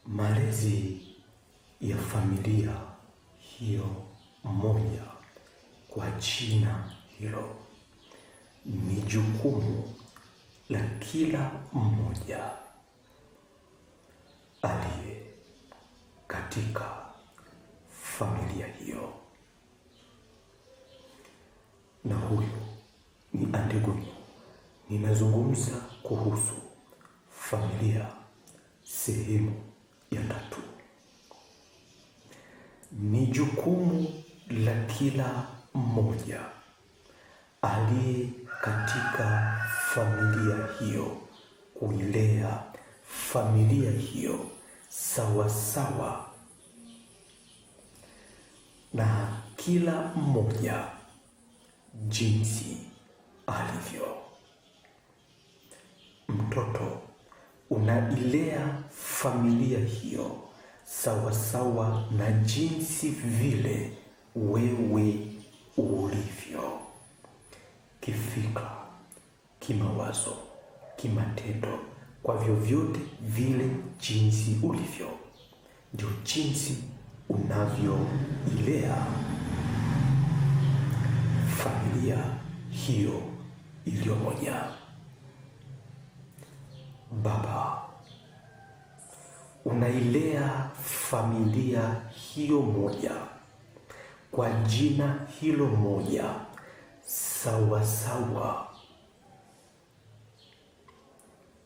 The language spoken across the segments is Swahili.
Malezi ya familia hiyo moja kwa jina hilo ni jukumu la kila mmoja aliye katika familia hiyo, na huyo ni Antigoni. Ninazungumza kuhusu familia sehemu ya 3. Ni jukumu la kila mmoja aliye katika familia hiyo kuilea familia hiyo sawa sawa na kila mmoja jinsi alivyo. Mtoto unailea familia hiyo sawa sawa na jinsi vile wewe ulivyo, kifikra, kimawazo, kimatendo, kwa vyovyote vile jinsi ulivyo, ndio jinsi unavyoilea familia hiyo iliyo moja. Baba, unailea familia hiyo moja kwa jina hilo moja sawa sawa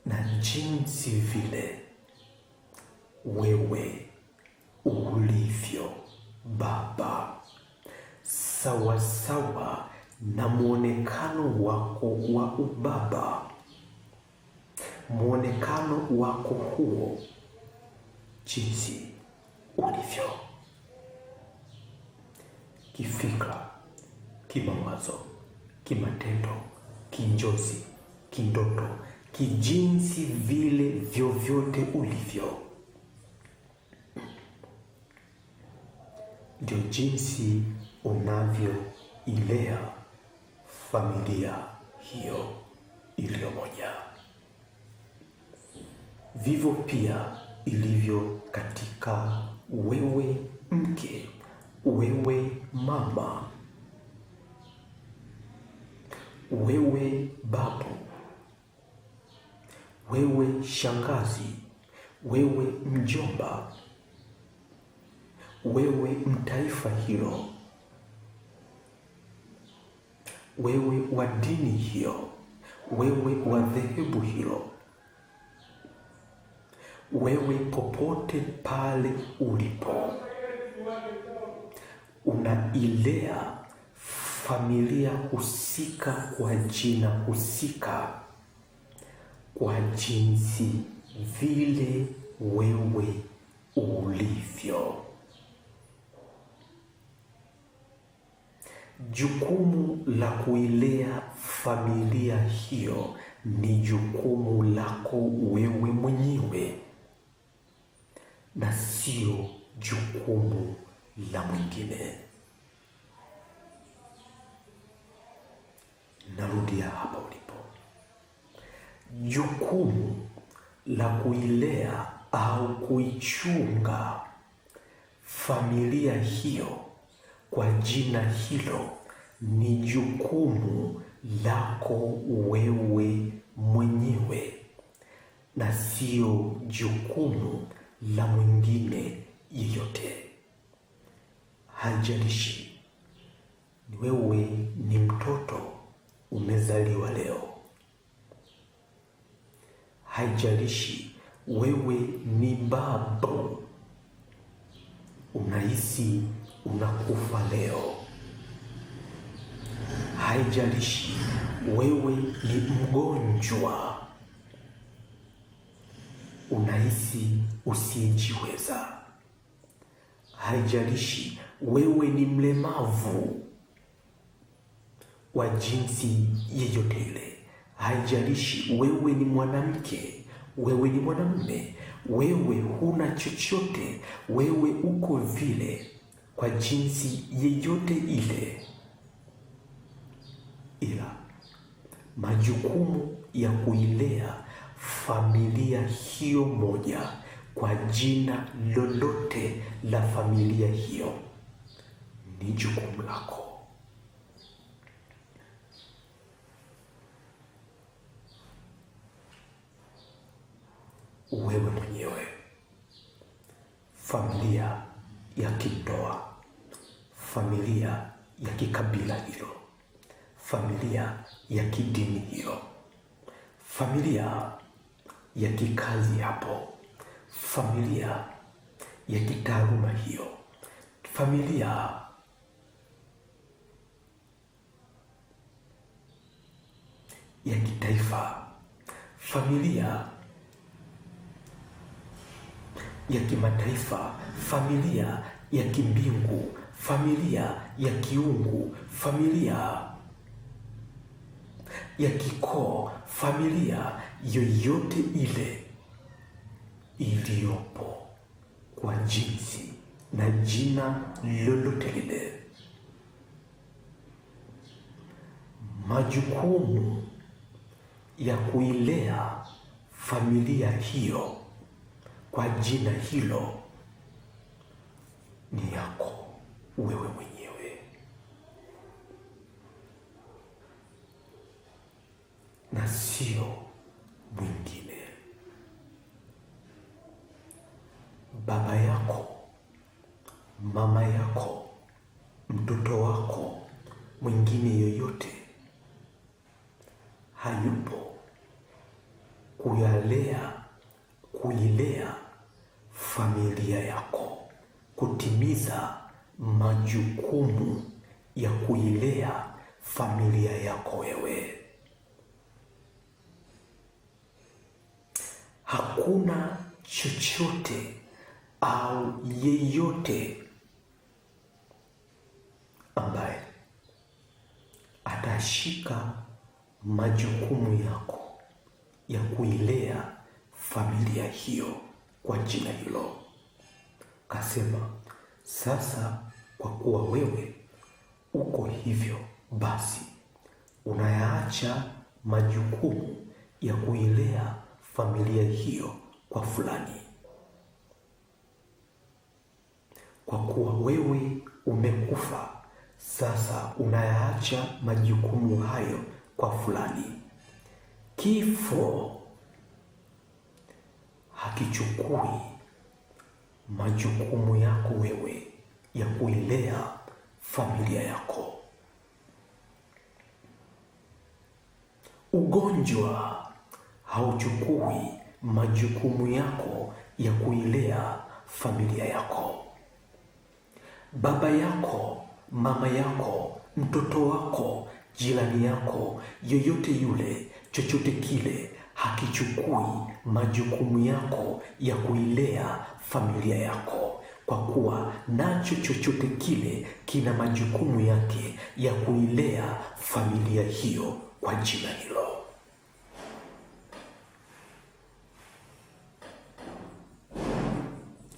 na jinsi vile wewe ulivyo Baba, sawa sawa na muonekano wako wa ubaba, muonekano wako huo jinsi ulivyo, kifikra, kimawazo, kimatendo, kinjozi, kindoto, kijinsi vile vyovyote ulivyo, ndio jinsi unavyoilea familia hiyo iliyo moja. Vivyo pia ilivyo katika wewe mke, wewe mama, wewe babu, wewe shangazi, wewe mjomba, wewe mtaifa hilo, wewe wa dini hiyo, wewe wa dhehebu hilo, wewe popote pale ulipo, unailea familia husika kwa jina husika, kwa jinsi vile wewe ulivyo. Jukumu la kuilea familia hiyo ni jukumu lako wewe mwenyewe na sio jukumu la mwingine. Narudia hapa ulipo. Jukumu la kuilea au kuichunga familia hiyo kwa jina hilo ni jukumu lako wewe mwenyewe na sio jukumu la mwingine yeyote. Haijalishi ni wewe ni mtoto umezaliwa leo, haijalishi wewe ni babu unahisi unakufa leo, haijalishi wewe ni mgonjwa unahisi usijiweza, haijalishi wewe ni mlemavu wa jinsi yeyote ile, haijalishi wewe ni mwanamke, wewe ni mwanamume, wewe huna chochote, wewe uko vile kwa jinsi yeyote ile, ila majukumu ya kuilea familia hiyo moja kwa jina lolote la familia hiyo, ni jukumu lako. Wewe mwenyewe, familia ya kindoa, familia ya kikabila hilo, familia ya kidini hiyo, familia ya kikazi hapo, familia ya kitaaluma hiyo, familia ya kitaifa, familia ya kimataifa, familia ya kimbingu, familia ya kiungu, familia ya kikoo, familia yoyote ile iliyopo kwa jinsi na jina lolote lile, majukumu ya kuilea familia hiyo kwa jina hilo ni yako wewe mwenyewe, na sio mwingine. Baba yako, mama yako, mtoto wako mwingine yoyote hayupo kuilea familia yako, kutimiza majukumu ya kuilea familia yako wewe. Hakuna chochote au yeyote ambaye atashika majukumu yako ya kuilea familia hiyo kwa jina hilo. Kasema, sasa kwa kuwa wewe uko hivyo, basi unayaacha majukumu ya kuilea familia hiyo kwa fulani. Kwa kuwa wewe umekufa, sasa unayaacha majukumu hayo kwa fulani. Kifo hakichukui majukumu yako wewe ya kuilea familia yako. Ugonjwa hauchukui majukumu yako ya kuilea familia yako. Baba yako, mama yako, mtoto wako, jirani yako, yoyote yule, chochote kile hakichukui majukumu yako ya kuilea familia yako, kwa kuwa nacho chochote kile kina majukumu yake ya kuilea familia hiyo kwa jina hilo.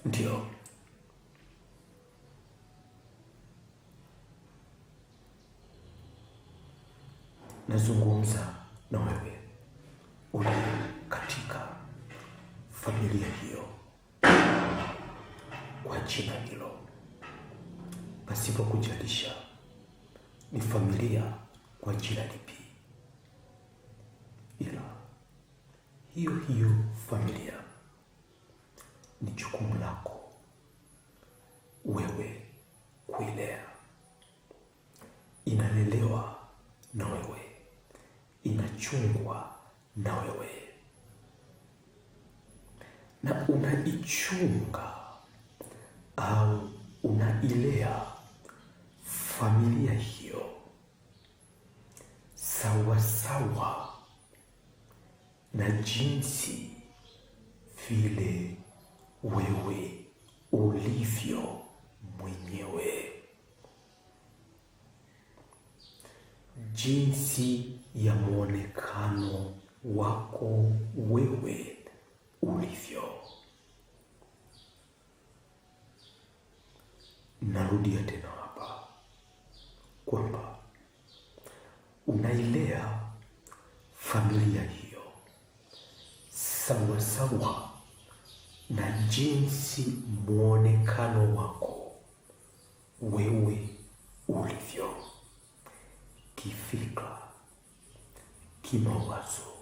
Ndio nazungumza na wewe uliye katika familia hiyo kwa jina hilo, pasipo kujalisha ni familia kwa jina lipi, ila hiyo hiyo familia ni jukumu lako wewe kuilea. Inalelewa na wewe, inachungwa na wewe, na unaichunga au unailea familia hiyo sawa sawa na jinsi vile wewe ulivyo mwenyewe, jinsi ya muonekano wako wewe ulivyo. Narudia tena hapa kwamba unailea familia hiyo sawa sawa na jinsi muonekano wako wewe ulivyo kifikra, kimawazo,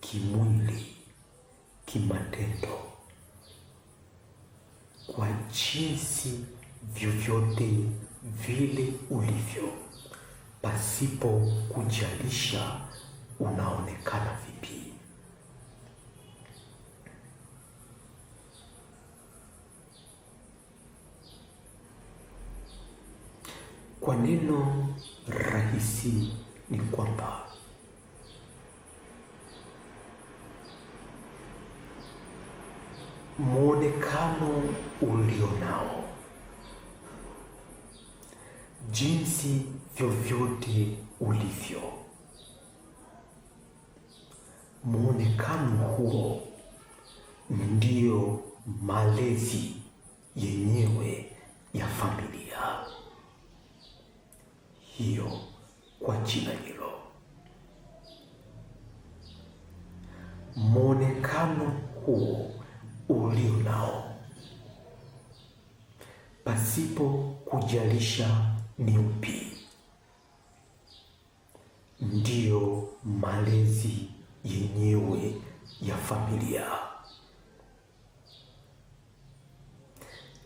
kimwili, kimatendo, kwa jinsi vyovyote vile ulivyo, pasipo kujalisha unaonekana vipi. Kwa neno rahisi ni kwamba muonekano ulionao, jinsi vyovyote ulivyo, muonekano huo ndio malezi yenyewe ya familia hiyo. Kwa jina hilo, muonekano huo ulio nao, pasipo kujalisha ni upi, ndiyo malezi yenyewe ya familia.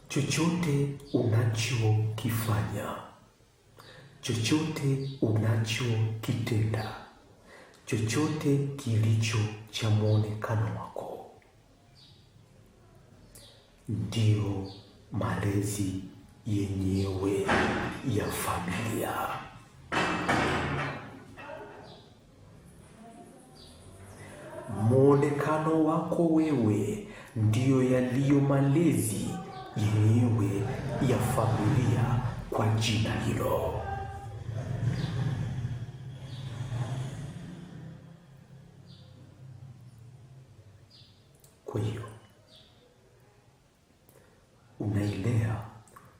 Chochote unachokifanya, chochote unachokitenda, chochote kilicho cha muonekano wako, ndio malezi yenyewe ya familia. Muonekano wako wewe ndio yaliyo malezi yenyewe ya familia kwa jina hilo. Kwa hiyo unailea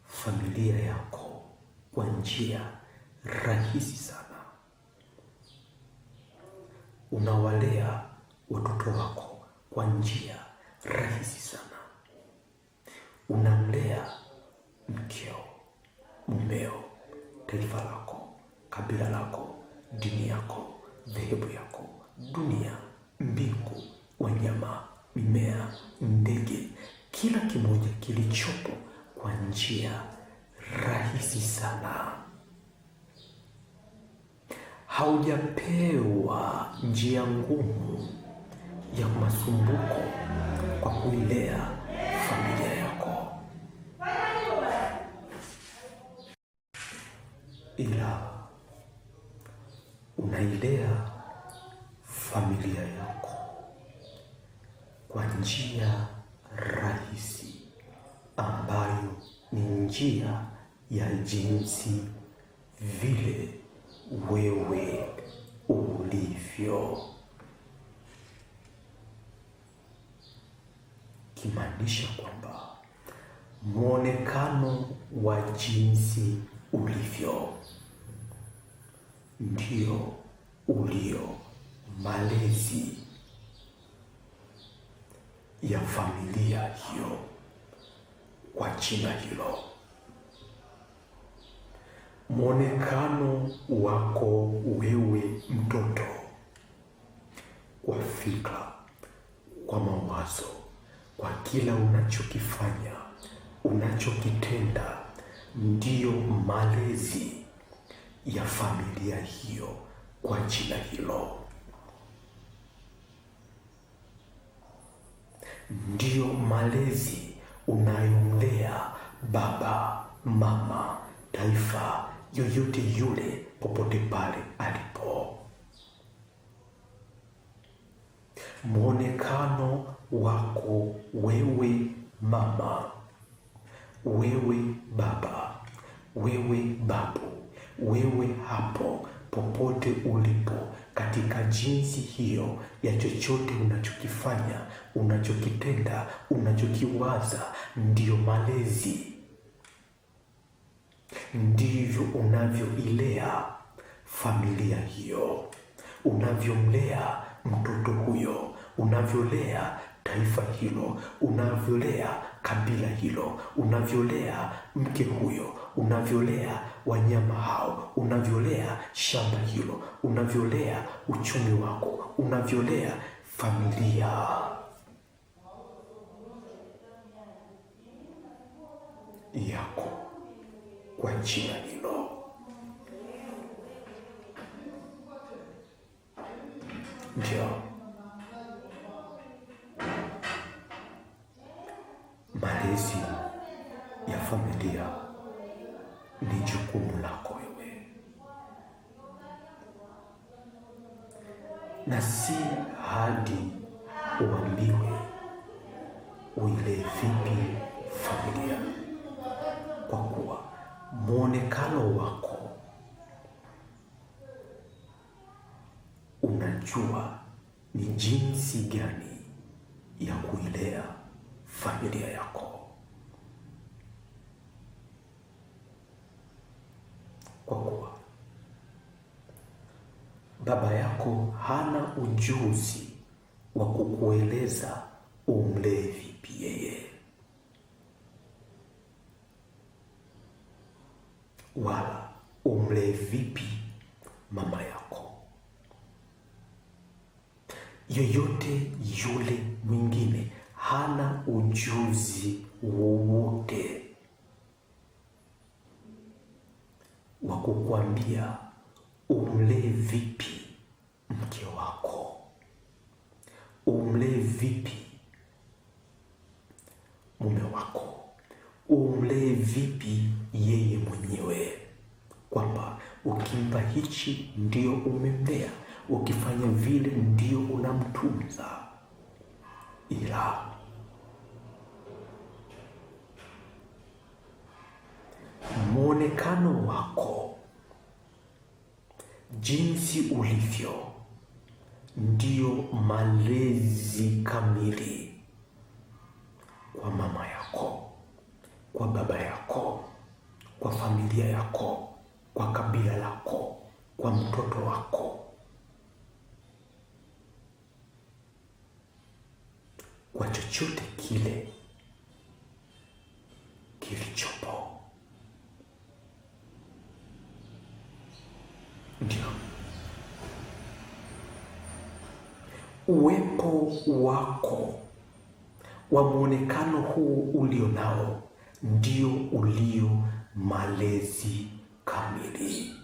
familia yako kwa njia rahisi sana. Unawalea watoto wako kwa njia rahisi sana. Unamlea mkeo, mumeo, taifa lako, kabila lako, dini yako, dhehebu yako, dunia, mbingu, wanyama, mimea, ndege, kila kimoja kilichopo kwa njia rahisi sana. Haujapewa njia ngumu ya masumbuko kwa kuilea familia yako, ila unailea familia yako kwa njia rahisi, ambayo ni njia ya jinsi vile wewe ulivyo, kimaanisha kwamba muonekano wa jinsi ulivyo ndio ulio malezi ya familia hiyo kwa jina hilo. Muonekano wako wewe mtoto, kwa fikra, kwa mawazo, kwa kila unachokifanya, unachokitenda, ndiyo malezi ya familia hiyo kwa jina hilo. Ndiyo malezi unayomlea baba, mama, taifa, yoyote yule, popote pale alipo. Muonekano wako wewe mama, wewe baba, wewe babu, wewe hapo popote ulipo, katika jinsi hiyo ya chochote unachokifanya, unachokitenda, unachokiwaza, ndiyo malezi. Ndivyo unavyoilea familia hiyo, unavyomlea mtoto huyo, unavyolea taifa hilo, unavyolea kabila hilo, unavyolea mke huyo, unavyolea wanyama hao, unavyolea shamba hilo, unavyolea uchumi wako, unavyolea familia yako kwa jina hilo. Ndio malezi ya familia ni jukumu lako wewe, na si hadi uambiwe uile vipi familia, kwa kuwa muonekano wako unajua ni jinsi gani ya kuilea familia yako, kwa kuwa baba yako hana ujuzi wa kukueleza umlee vipi yeye, wala umlee vipi mama yako. Yoyote yule mwingine hana ujuzi wowote wa kukwambia umlee vipi mke wako, umlee vipi mume wako, umlee vipi yeye mwenyewe, kwamba ukimpa hichi ndio umemlea, ukifanya vile ndio unamtunza. Ila muonekano wako, jinsi ulivyo, ndio malezi kamili kwa mama yako, kwa baba yako, kwa familia yako, kwa kabila lako, kwa mtoto wako, kwa chochote kile kilichopo. Ndio uwepo wako wa muonekano huu ulio nao ndio ulio malezi kamili.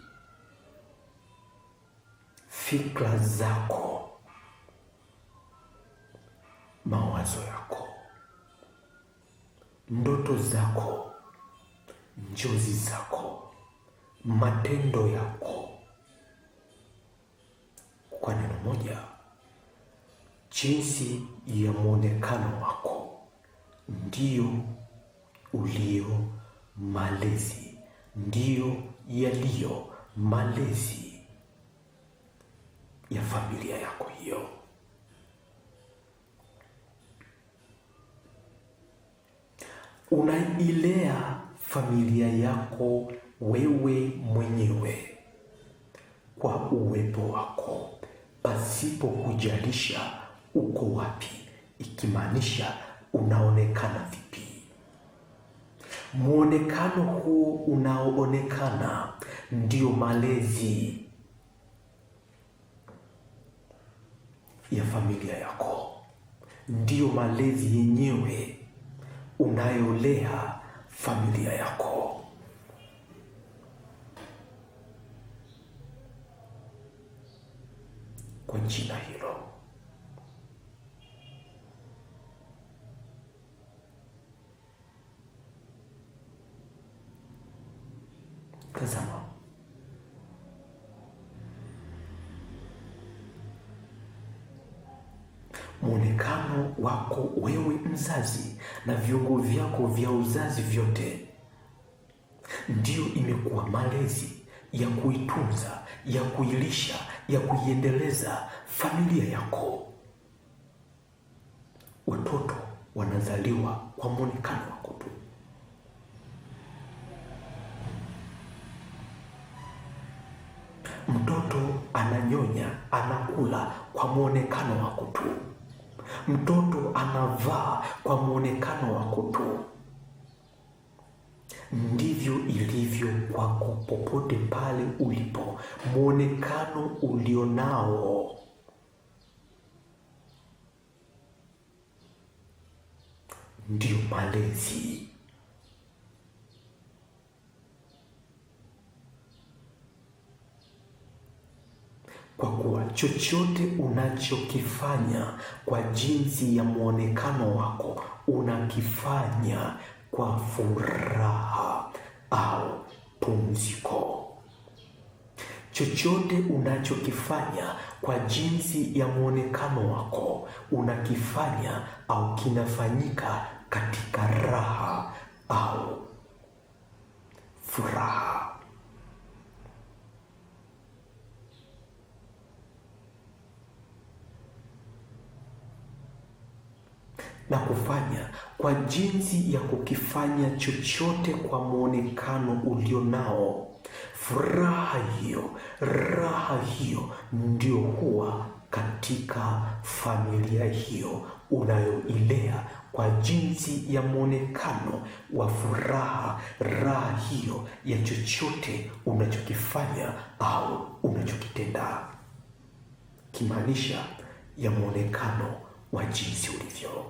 Fikra zako, mawazo yako, ndoto zako, njozi zako, matendo yako, kwa neno moja, jinsi ya muonekano wako ndio ulio malezi, ndio yaliyo malezi ya familia yako hiyo. Unailea familia yako wewe mwenyewe kwa uwepo wako, pasipo kujalisha uko wapi, ikimaanisha unaonekana vipi. Muonekano huu unaoonekana ndio malezi ya familia yako, ndio malezi yenyewe unayolea familia yako. Kwa jina hilo, tazama, muonekano wako wewe mzazi na viungo vyako vya uzazi vyote ndio imekuwa malezi ya kuitunza, ya kuilisha, ya kuiendeleza familia yako. Watoto wanazaliwa kwa muonekano wako tu. Mtoto ananyonya, anakula kwa muonekano wako tu. Mtoto anavaa kwa muonekano wako tu. Ndivyo ilivyo kwako popote pale ulipo. Muonekano ulionao ndio malezi. Kwa kuwa chochote unachokifanya kwa jinsi ya muonekano wako, unakifanya kwa furaha au pumziko. Chochote unachokifanya kwa jinsi ya muonekano wako, unakifanya au kinafanyika katika raha au furaha. Na kufanya kwa jinsi ya kukifanya chochote kwa muonekano ulionao, furaha hiyo, raha hiyo ndio huwa katika familia hiyo unayoilea kwa jinsi ya muonekano wa furaha, raha hiyo ya chochote unachokifanya au unachokitenda, kimaanisha ya muonekano wa jinsi ulivyo.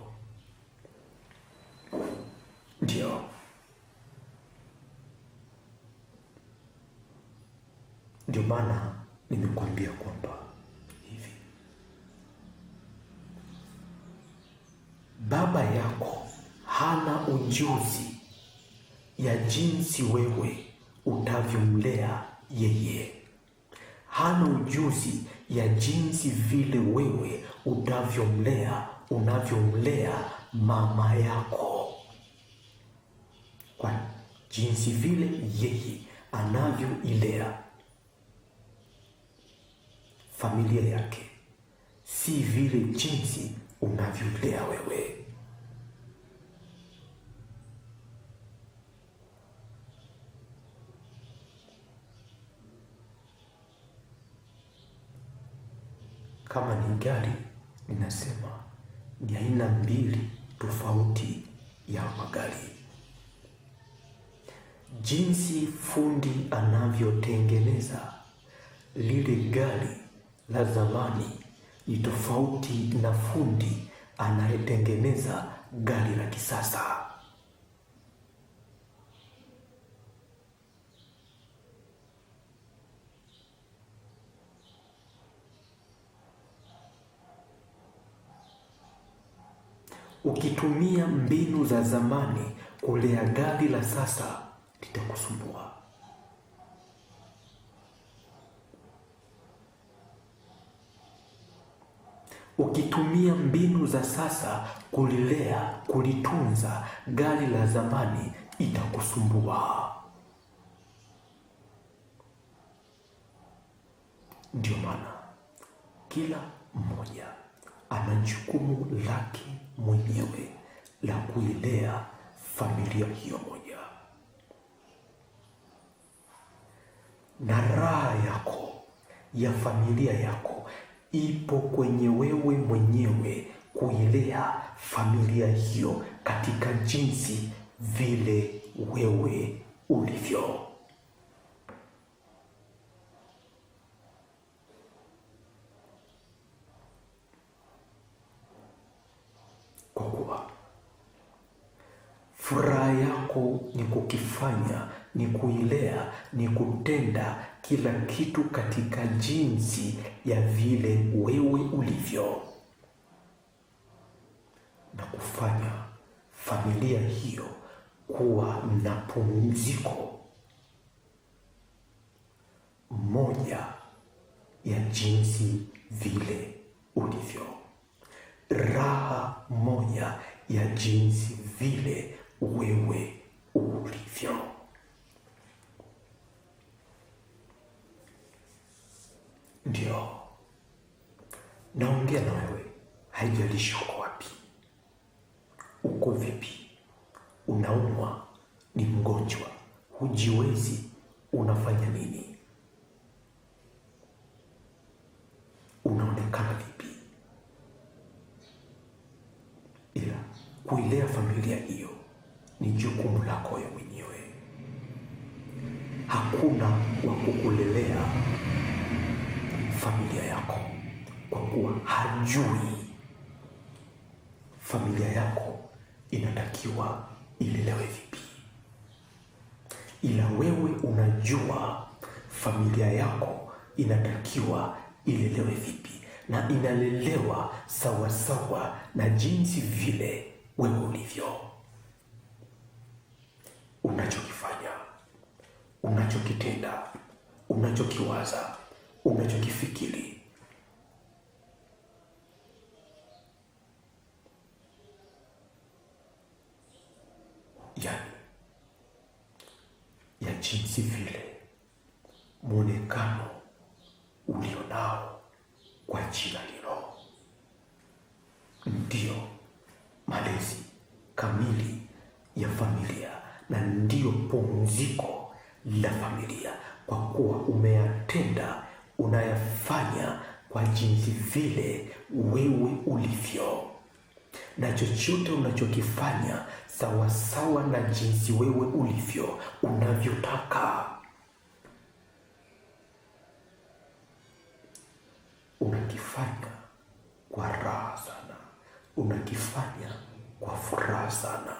Ndio maana nimekuambia kwamba hivi, baba yako hana ujuzi ya jinsi wewe utavyomlea yeye. Hana ujuzi ya jinsi vile wewe unavyomlea mama yako, kwa jinsi vile yeye anavyoilea familia yake, si vile jinsi unavyolea wewe. Kama ni gari, ninasema ni aina mbili tofauti ya magari. Jinsi fundi anavyotengeneza lile gari la zamani ni tofauti na fundi anayetengeneza gari la kisasa. Ukitumia mbinu za zamani kulea gari la sasa, litakusumbua. Ukitumia mbinu za sasa kulitunza gari la zamani, itakusumbua. Ndio maana kila mmoja ana jukumu lake mwenyewe la kuilea familia hiyo moja, na raha yako ya familia yako ipo kwenye wewe mwenyewe kuilea familia hiyo katika jinsi vile wewe ulivyo. Kwa kuwa furaha yako ni kukifanya, ni kuilea, ni kutenda kila kitu katika jinsi ya vile wewe ulivyo, na kufanya familia hiyo kuwa na pumziko moja ya jinsi vile ulivyo, raha moja ya jinsi vile wewe ulivyo. Ndio naongea na wewe, haijalishi uko wapi, uko vipi, unaumwa, ni mgonjwa, hujiwezi, unafanya nini, unaonekana vipi, kuilea familia hiyo ni jukumu lako wewe mwenyewe. Hakuna wa kukulelea familia yako, kwa kuwa hajui familia yako inatakiwa ilelewe vipi, ila wewe unajua familia yako inatakiwa ilelewe vipi, na inalelewa sawa sawa na jinsi vile wewe ulivyo. Unachokifanya, unachokitenda, unachokiwaza, unachokifikiri, yani ya jinsi vile mwonekano ulionao kwa jina hilo ndio malezi kamili ya familia, na ndio pumziko la familia, kwa kuwa umeyatenda, unayafanya kwa jinsi vile wewe ulivyo, na chochote unachokifanya sawa sawa na jinsi wewe ulivyo, unavyotaka. Unakifanya kwa raha sana, unakifanya kwa furaha sana,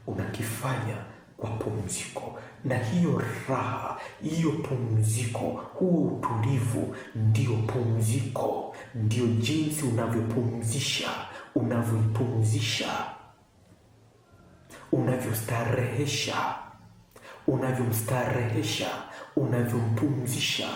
unakifanya kwa pumziko, na hiyo raha, hiyo pumziko, huo utulivu ndio pumziko, ndio jinsi unavyoipumzisha, unavyomstarehesha, unavyompumzisha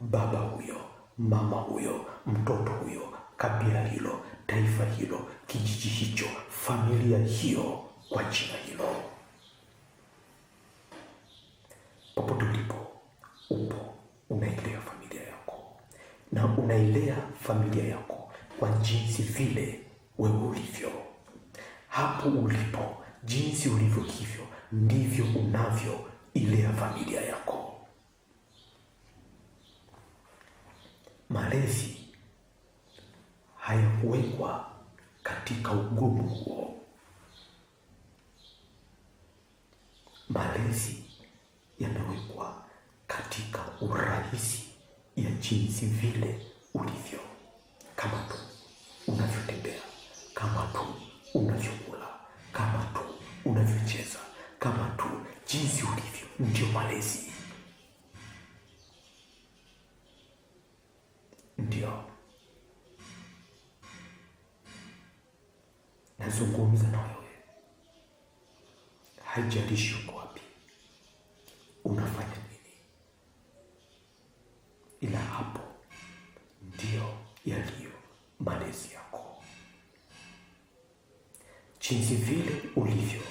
baba huyo, mama huyo, mtoto huyo, kabila hilo, taifa hilo, kijiji hicho, familia hiyo, kwa jina hilo. Popote upo unailea familia yako, na unailea familia yako kwa jinsi vile wewe ulivyo. Hapo ulipo, jinsi ulivyo hivyo ndivyo unavyoilea familia yako. Malezi hayakuwekwa katika ugumu huo. Malezi yamewekwa katika urahisi ya jinsi vile ulivyo, kama tu unavyotembea, kama tu unavyokula, kama tu unavyocheza, kama tu jinsi ulivyo, ndio malezi. Ndio nazungumza na wewe, haijalishi uko wapi, unafanya nini, ila hapo ndio yaliyo malezi yako. Jinsi vile ulivyo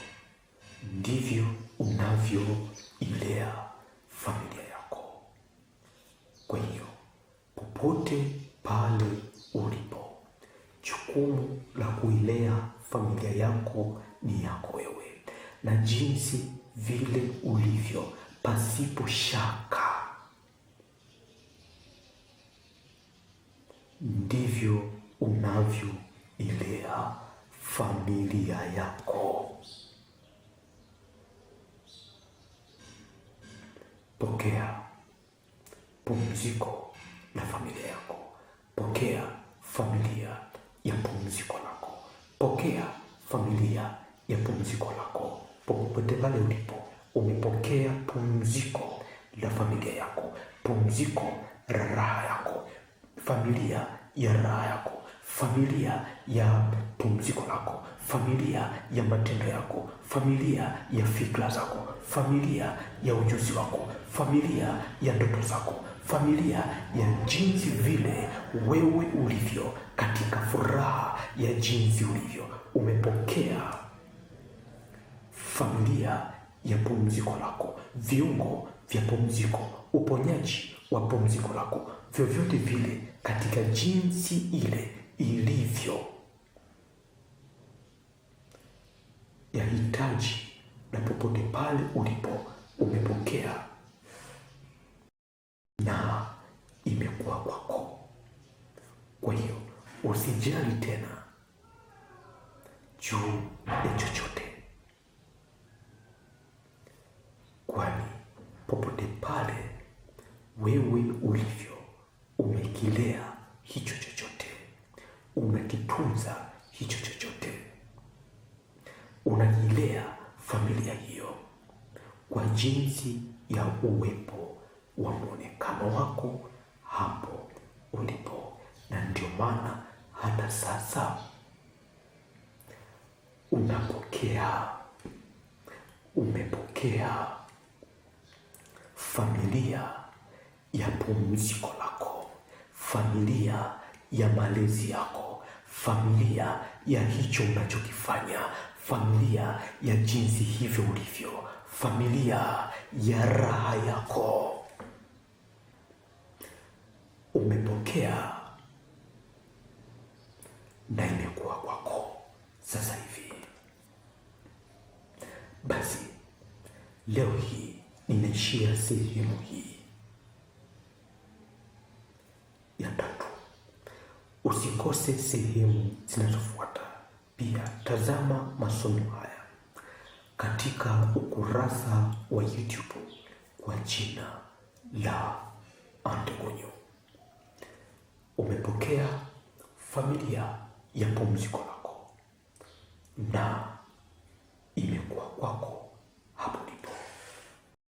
ndivyo unavyoilea familia yako. Kwa hiyo popote pale ulipo, jukumu la kuilea familia yako ni yako wewe, na jinsi vile ulivyo, pasipo shaka, ndivyo unavyoilea familia yako. Pokea pumziko la familia yako. Pokea familia ya pumziko lako. Pokea familia ya pumziko lako. Popote pale ulipo, umepokea pumziko la familia yako, pumziko la raha yako, familia ya raha yako, familia ya pumziko lako, familia ya matendo yako, familia ya fikra zako, familia ya ujuzi wako, familia ya ndoto zako, familia ya jinsi vile wewe ulivyo, katika furaha ya jinsi ulivyo. Umepokea familia ya pumziko lako, viungo vya pumziko, uponyaji wa pumziko lako, vyovyote vile katika jinsi ile ilivyo ya hitaji, na popote pale ulipo umepokea na imekuwa kwako. Kwa hiyo usijali tena juu ya chochote, kwani popote pale wewe ulivyo, umekilea hicho chochote, umekitunza hicho chochote, unajilea familia hiyo kwa jinsi ya uwepo wa muonekano wako hapo ulipo. Na ndio maana hata sasa umepokea familia ya pumziko lako, familia ya malezi yako, familia ya hicho unachokifanya, familia ya jinsi hivyo ulivyo, familia ya raha yako. Umepokea na imekuwa kwako sasa hivi. Basi leo hii ninaishia sehemu hii ya 3. Usikose sehemu zinazofuata. Pia tazama masomo haya katika ukurasa wa YouTube kwa jina la Andegonyo. Umepokea familia ya pumziko lako na imekuwa kwako